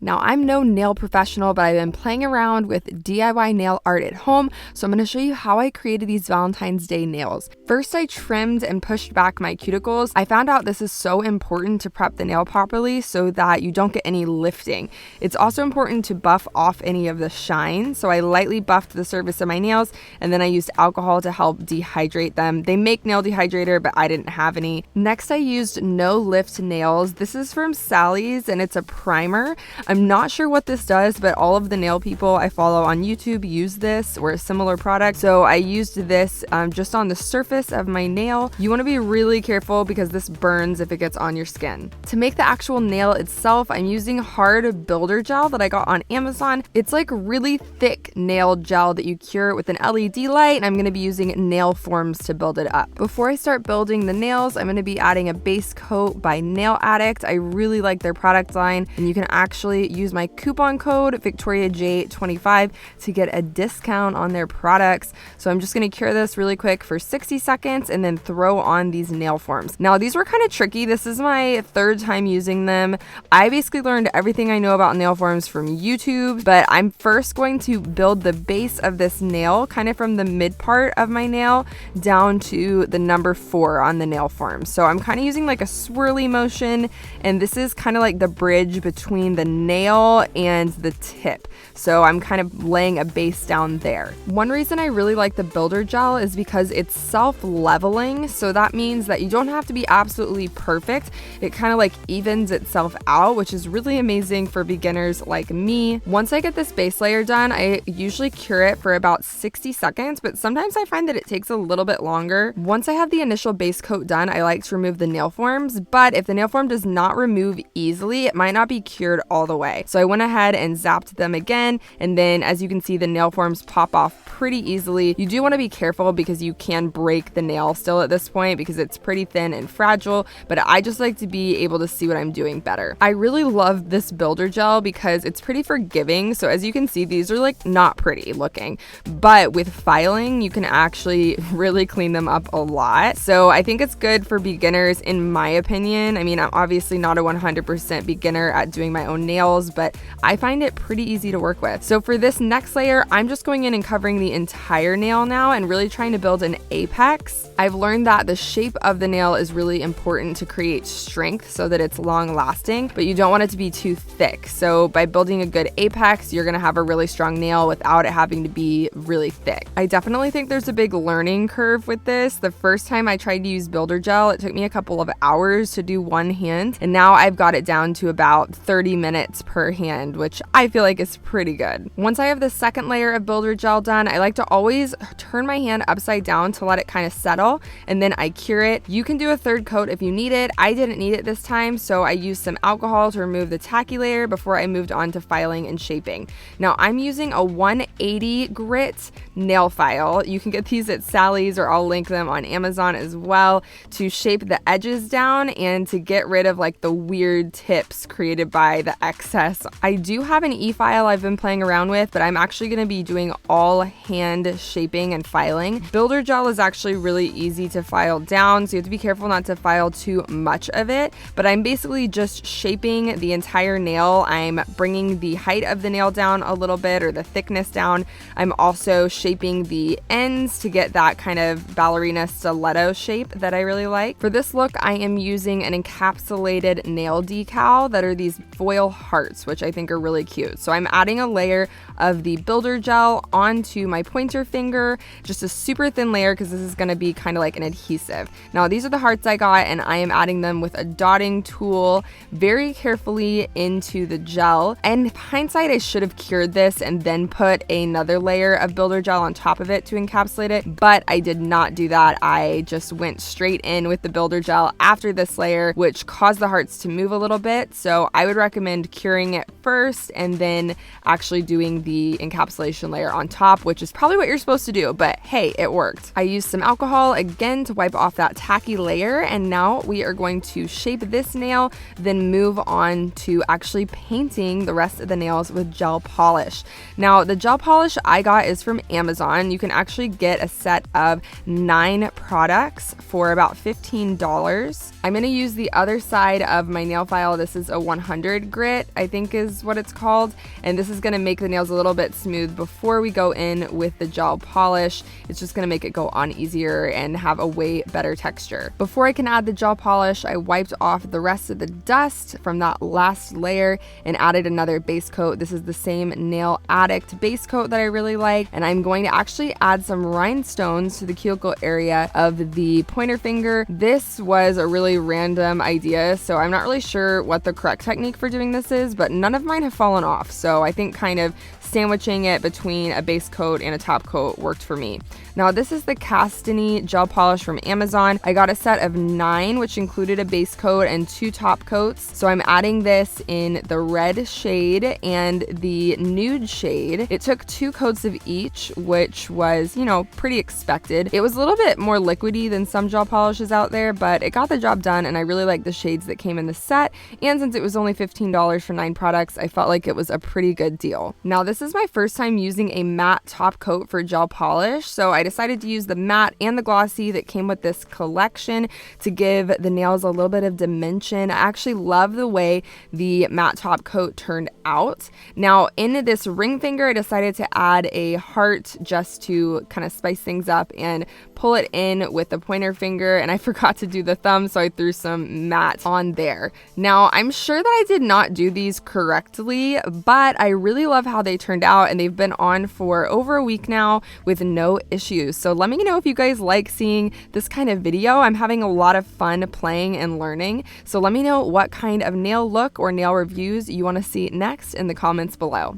Now, I'm no nail professional, but I've been playing around with DIY nail art at home, so I'm going to show you how I created these Valentine's Day nails. First, I trimmed and pushed back my cuticles. I found out this is so important to prep the nail properly so that you don't get any lifting. It's also important to buff off any of the shine, so I lightly buffed the surface of my nails, and then I used alcohol to help dehydrate them. They make nail dehydrator, but I didn't have any. Next, I used No Lift Nails. This is from Sally's, and it's a primer. I'm not sure what this does, but all of the nail people I follow on YouTube use this or a similar product. So I used this just on the surface of my nail. You want to be really careful because this burns if it gets on your skin. To make the actual nail itself, I'm using hard builder gel that I got on Amazon. It's like really thick nail gel that you cure with an LED light, and I'm going to be using nail forms to build it up. Before I start building the nails, I'm going to be adding a base coat by Nail Addict. I really like their product line, and you can actually use my coupon code VictoriaJ25 to get a discount on their products. So I'm just going to cure this really quick for 60 seconds and then throw on these nail forms. Now, these were kind of tricky. This is my third time using them. I basically learned everything I know about nail forms from YouTube, but I'm first going to build the base of this nail kind of from the mid part of my nail down to the number 4 on the nail form. So I'm kind of using like a swirly motion, and this is kind of like the bridge between the nail and the tip. So I'm kind of laying a base down there. One reason I really like the builder gel is because it's self-leveling. So that means that you don't have to be absolutely perfect. It kind of like evens itself out, which is really amazing for beginners like me. Once I get this base layer done, I usually cure it for about 60 seconds, but sometimes I find that it takes a little bit longer. Once I have the initial base coat done, I like to remove the nail forms, but if the nail form does not remove easily, it might not be cured all the way. So I went ahead and zapped them again, and then as you can see, the nail forms pop off pretty easily. You do want to be careful because you can break the nail still at this point because it's pretty thin and fragile, but I just like to be able to see what I'm doing better. I really love this builder gel because it's pretty forgiving. So as you can see, these are like not pretty looking, but with filing, you can actually really clean them up a lot. So I think it's good for beginners in my opinion. I mean, I'm obviously not a 100% beginner at doing my own nails, but I find it pretty easy to work with. So for this next layer, I'm just going in and covering the entire nail now and really trying to build an apex. I've learned that the shape of the nail is really important to create strength so that it's long lasting, but you don't want it to be too thick. So by building a good apex, you're gonna have a really strong nail without it having to be really thick. I definitely think there's a big learning curve with this. The first time I tried to use builder gel, it took me a couple of hours to do one hand, and now I've got it down to about 30 minutes per hand, which I feel like is pretty good. Once I have the second layer of builder gel done, I like to always turn my hand upside down to let it kind of settle, and then I cure it. You can do a third coat if you need it. I didn't need it this time, so I used some alcohol to remove the tacky layer before I moved on to filing and shaping. Now I'm using a 180 grit nail file. You can get these at Sally's, or I'll link them on Amazon as well, to shape the edges down and to get rid of like the weird tips created by the excess. I do have an e-file I've been playing around with, but I'm actually going to be doing all hand shaping and filing. Builder gel is actually really easy to file down, so you have to be careful not to file too much of it, but I'm basically just shaping the entire nail. I'm bringing the height of the nail down a little bit, or the thickness down. I'm also shaping the ends to get that kind of ballerina stiletto shape that I really like. For this look, I am using an encapsulated nail decal that are these foil hearts, which I think are really cute. So I'm adding a layer of the builder gel onto my pointer finger, just a super thin layer because this is going to be kind of like an adhesive. Now these are the hearts I got, and I am adding them with a dotting tool very carefully into the gel. And in hindsight, I should have cured this and then put another layer of builder gel on top of it to encapsulate it, but I did not do that. I just went straight in with the builder gel after this layer, which caused the hearts to move a little bit. So I would recommend curing it first and then actually doing the encapsulation layer on top, which is probably what you're supposed to do, but hey, it worked. I used some alcohol again to wipe off that tacky layer, and now we are going to shape this nail, then move on to actually painting the rest of the nails with gel polish. Now the gel polish I got is from Amazon. You can actually get a set of 9 products for about $15. I'm going to use the other side of my nail file. This is a 100 grit, grit, I think is what it's called. And this is gonna make the nails a little bit smooth before we go in with the gel polish. It's just gonna make it go on easier and have a way better texture. Before I can add the gel polish, I wiped off the rest of the dust from that last layer and added another base coat. This is the same Nail Addict base coat that I really like, and I'm going to actually add some rhinestones to the cuticle area of the pointer finger. This was a really random idea, so I'm not really sure what the correct technique for doing this is, but none of mine have fallen off, so I think kind of sandwiching it between a base coat and a top coat worked for me. Now this is the Castany gel polish from Amazon. I got a set of 9, which included a base coat and 2 top coats. So I'm adding this in the red shade and the nude shade. It took 2 coats of each, which was, you know, pretty expected. It was a little bit more liquidy than some gel polishes out there, but it got the job done, and I really like the shades that came in the set. And since it was only $15 for 9 products, I felt like it was a pretty good deal. Now this is my first time using a matte top coat for gel polish, so I decided to use the matte and the glossy that came with this collection to give the nails a little bit of dimension. I actually love the way the matte top coat turned out. Now in this ring finger, I decided to add a heart just to kind of spice things up and pull it in with the pointer finger, and I forgot to do the thumb, so I threw some matte on there. Now I'm sure that I did not do these correctly, but I really love how they turned out, and they've been on for over a week now with no issues. So let me know if you guys like seeing this kind of video. I'm having a lot of fun playing and learning, so let me know what kind of nail look or nail reviews you want to see next in the comments below.